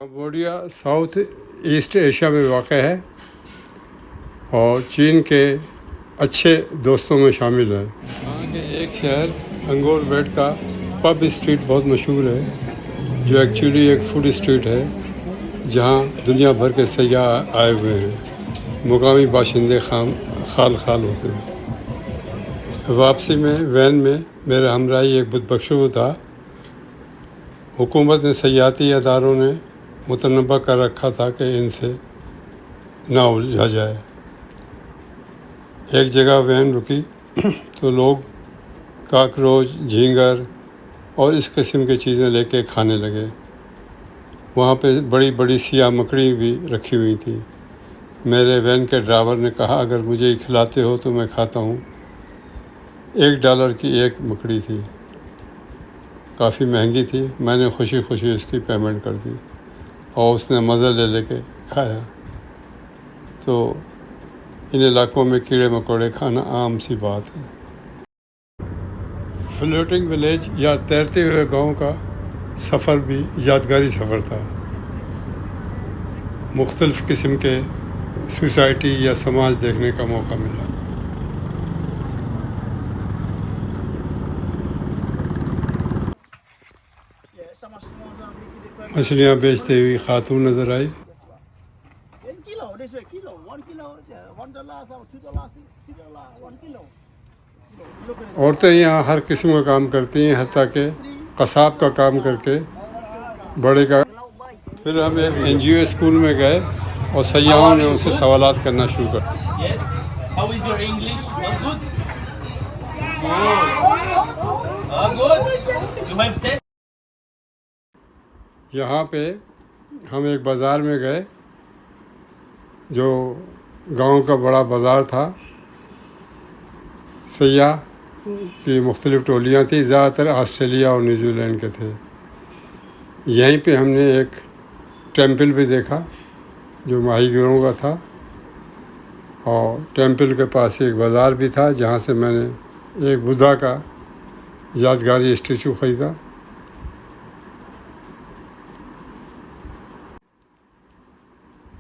Cambodia south asset Asia میں واقع ہے اور چین کے اچھے دوستوں میں شامل ہے۔ یہاں کے ایک شہر انگور ویٹ کا پب اسٹریٹ بہت مشہور ہے، جو ایکچولی ایک فوڈ اسٹریٹ ہے جہاں دنیا بھر کے سیاح آئے ہوئے ہیں۔ مقامی باشندے خال ہوتے ہیں۔ واپسی میں وین میں میرے ہمراہی ایک بت بخشو تھا۔ حکومت نے سیاحتی اداروں نے متنبہ کر رکھا تھا کہ ان سے نہ الجھا جائے۔ ایک جگہ وین رکی تو لوگ کاکروچ، جھینگر اور اس قسم کی چیزیں لے کے کھانے لگے۔ وہاں پہ بڑی بڑی سیاہ مکڑی بھی رکھی ہوئی تھی۔ میرے وین کے ڈرائیور نے کہا اگر مجھے کھلاتے ہو تو میں کھاتا ہوں۔ $1 کی ایک مکڑی تھی، کافی مہنگی تھی۔ میں نے خوشی خوشی اس کی پیمنٹ کر دی اور اس نے مزہ لے کے کھایا۔ تو ان علاقوں میں کیڑے مکوڑے کھانا عام سی بات ہے۔ فلوٹنگ ولیج یا تیرتے ہوئے گاؤں کا سفر بھی یادگاری سفر تھا۔ مختلف قسم کے سوسائٹی یا سماج دیکھنے کا موقع ملا۔ مچھلیاں بیچتے ہوئی خاتون نظر آئی۔ عورتیں یہاں ہر قسم کا کام کرتی ہیں، حتیٰ کہ قصاب کا کام کر کے بڑے کا۔ پھر ہم ایک NGO اسکول میں گئے اور سیاحوں نے ان سے سوالات کرنا شروع کر دیا۔ یہاں پہ ہم ایک بازار میں گئے جو گاؤں کا بڑا بازار تھا۔ سیاح کی مختلف ٹولیاں تھیں، زیادہ تر آسٹریلیا اور نیوزی لینڈ کے تھے۔ یہیں پہ ہم نے ایک ٹیمپل بھی دیکھا جو ماہی گیروں کا تھا، اور ٹیمپل کے پاس ایک بازار بھی تھا جہاں سے میں نے ایک بدھا کا یادگاری اسٹیچو خریدا۔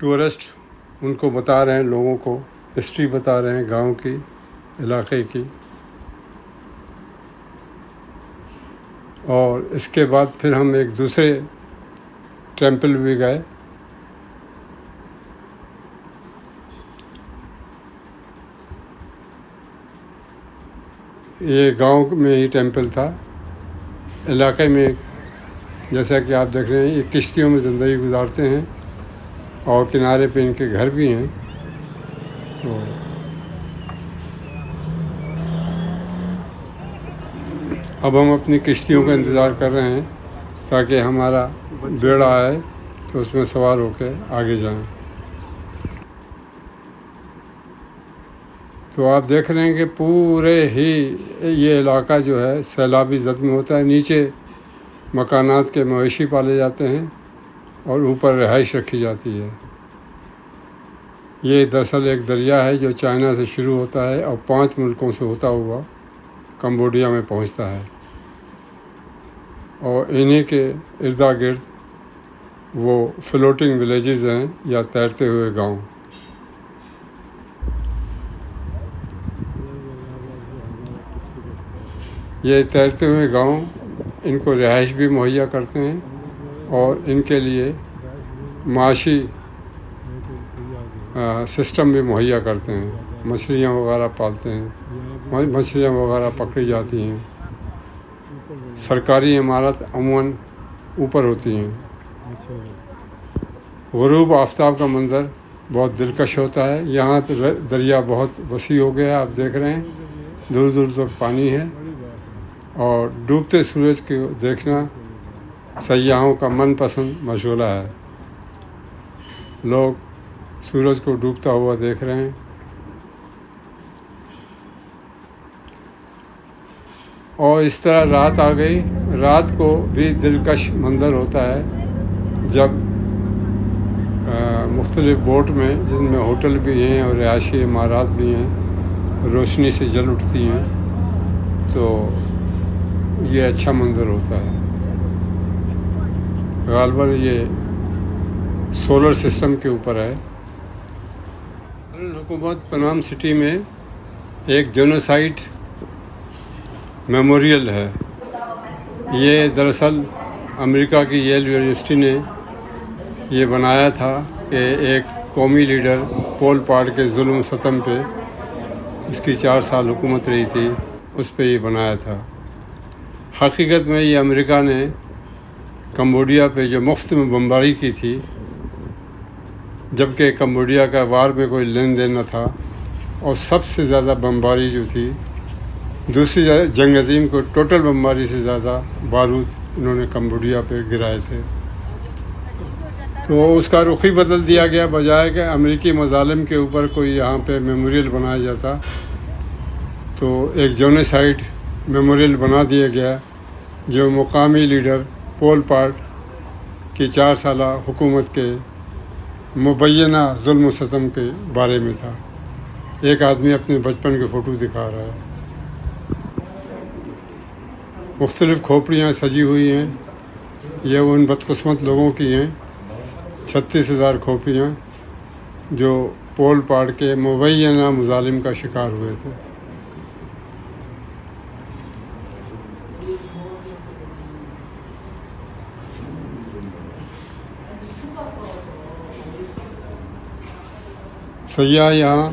ٹورسٹ ان کو بتا رہے ہیں، لوگوں کو ہسٹری بتا رہے ہیں گاؤں کی، علاقے کی۔ اور اس کے بعد پھر ہم ایک دوسرے ٹیمپل بھی گئے۔ یہ گاؤں میں ہی ٹیمپل تھا۔ علاقے میں جیسا کہ آپ دیکھ رہے ہیں یہ کشتیوں میں زندگی گزارتے ہیں اور کنارے پہ ان کے گھر بھی ہیں۔ تو اب ہم اپنی کشتیوں کا انتظار کر رہے ہیں تاکہ ہمارا بیڑا آئے تو اس میں سوار ہو کے آگے جائیں۔ تو آپ دیکھ رہے ہیں کہ پورے ہی یہ علاقہ جو ہے سیلابی زد میں ہوتا ہے۔ نیچے مکانات کے مویشی پالے جاتے ہیں اور اوپر رہائش رکھی جاتی ہے۔ یہ دراصل ایک دریا ہے جو چائنا سے شروع ہوتا ہے اور 5 ملکوں سے ہوتا ہوا کمبوڈیا میں پہنچتا ہے، اور انہی کے ارد گرد وہ فلوٹنگ ولیجز ہیں یا تیرتے ہوئے گاؤں۔ یہ تیرتے ہوئے گاؤں ان کو رہائش بھی مہیا کرتے ہیں اور ان کے لیے معاشی سسٹم بھی مہیا کرتے ہیں۔ مچھلیاں وغیرہ پالتے ہیں، مچھلیاں وغیرہ پکڑی جاتی ہیں۔ سرکاری عمارت عموماً اوپر ہوتی ہیں۔ غروب آفتاب کا منظر بہت دلکش ہوتا ہے۔ یہاں دریا بہت وسیع ہو گیا ہے، آپ دیکھ رہے ہیں دور دور تک پانی ہے، اور ڈوبتے سورج کو دیکھنا سیاحوں کا من پسند مشغلہ ہے۔ لوگ سورج کو ڈوبتا ہوا دیکھ رہے ہیں۔ اور اس طرح رات آ گئی۔ رات کو بھی دلکش منظر ہوتا ہے جب مختلف بوٹ میں، جن میں ہوٹل بھی ہیں اور رہائشی عمارات بھی ہیں، روشنی سے جل اٹھتی ہیں، تو یہ اچھا منظر ہوتا ہے۔ غالباً یہ سولر سسٹم کے اوپر ہے۔ حکومت پنام سٹی میں ایک جینوسائڈ میموریل ہے۔ یہ دراصل امریکہ کی ییل یونیورسٹی نے یہ بنایا تھا کہ ایک قومی لیڈر پول پاٹ کے ظلم و ستم پہ، اس کی 4 سال حکومت رہی تھی، اس پہ یہ بنایا تھا۔ حقیقت میں یہ امریکہ نے کمبوڈیا پہ جو مفت میں بمباری کی تھی، جبکہ کمبوڈیا کا وار میں کوئی لین دین نہ تھا، اور سب سے زیادہ بمباری جو تھی دوسری جنگ عظیم کو ٹوٹل بمباری سے زیادہ بارود انہوں نے کمبوڈیا پہ گرائے تھے۔ تو اس کا رخ ہی بدل دیا گیا، بجائے کہ امریکی مظالم کے اوپر کوئی یہاں پہ میموریل بنایا جاتا تو ایک جینوسائڈ میموریل بنا دیا گیا جو مقامی لیڈر پول پاٹ کی 4 سالہ حکومت کے مبینہ ظلم و ستم کے بارے میں تھا۔ ایک آدمی اپنے بچپن کے فوٹو دکھا رہا ہے۔ مختلف کھوپڑیاں سجی ہوئی ہیں، یہ ان بدقسمت لوگوں کی ہیں، 36,000 کھوپڑیاں جو پول پاٹ کے مبینہ مظالم کا شکار ہوئے تھے۔ سیاح یہاں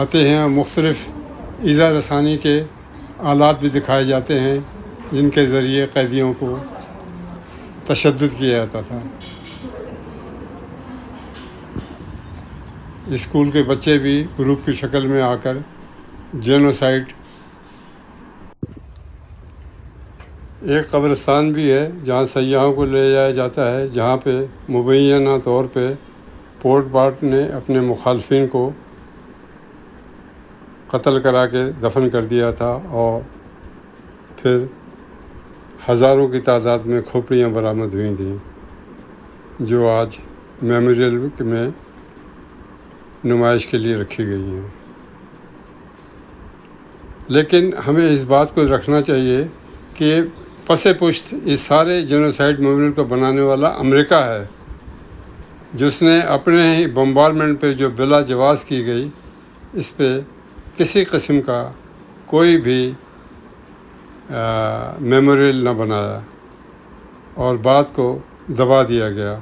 آتے ہیں اور مختلف ایذا رسانی کے آلات بھی دکھائے جاتے ہیں جن کے ذریعے قیدیوں کو تشدد کیا جاتا تھا۔ اسکول کے بچے بھی گروپ کی شکل میں آ کر جینوسائڈ۔ ایک قبرستان بھی ہے جہاں سیاحوں کو لے جایا جاتا ہے، جہاں پہ مبینہ طور پہ پول پاٹ نے اپنے مخالفین کو قتل کرا کے دفن کر دیا تھا، اور پھر ہزاروں کی تعداد میں کھوپڑیاں برآمد ہوئی تھیں جو آج میموریل میں نمائش کے لیے رکھی گئی ہیں۔ لیکن ہمیں اس بات کو رکھنا چاہیے کہ پس پشت اس سارے جینوسائڈ میموریل کو بنانے والا امریکہ ہے، جس نے اپنے ہی بمبارمنٹ پہ جو بلا جواز کی گئی، اس پہ کسی قسم کا کوئی بھی میموریل نہ بنایا، اور بات کو دبا دیا گیا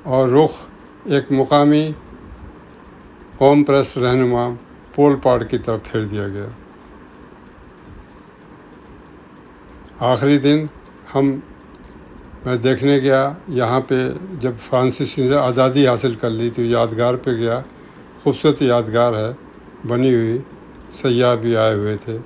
اور رخ ایک مقامی قوم پرست رہنما پول پاٹ کی طرف پھیر دیا گیا۔ آخری دن میں دیکھنے گیا یہاں پہ، جب فرانسیسی نے آزادی حاصل کر لی تو یادگار پہ گیا، خوبصورت یادگار ہے بنی ہوئی، سیاح بھی آئے ہوئے تھے۔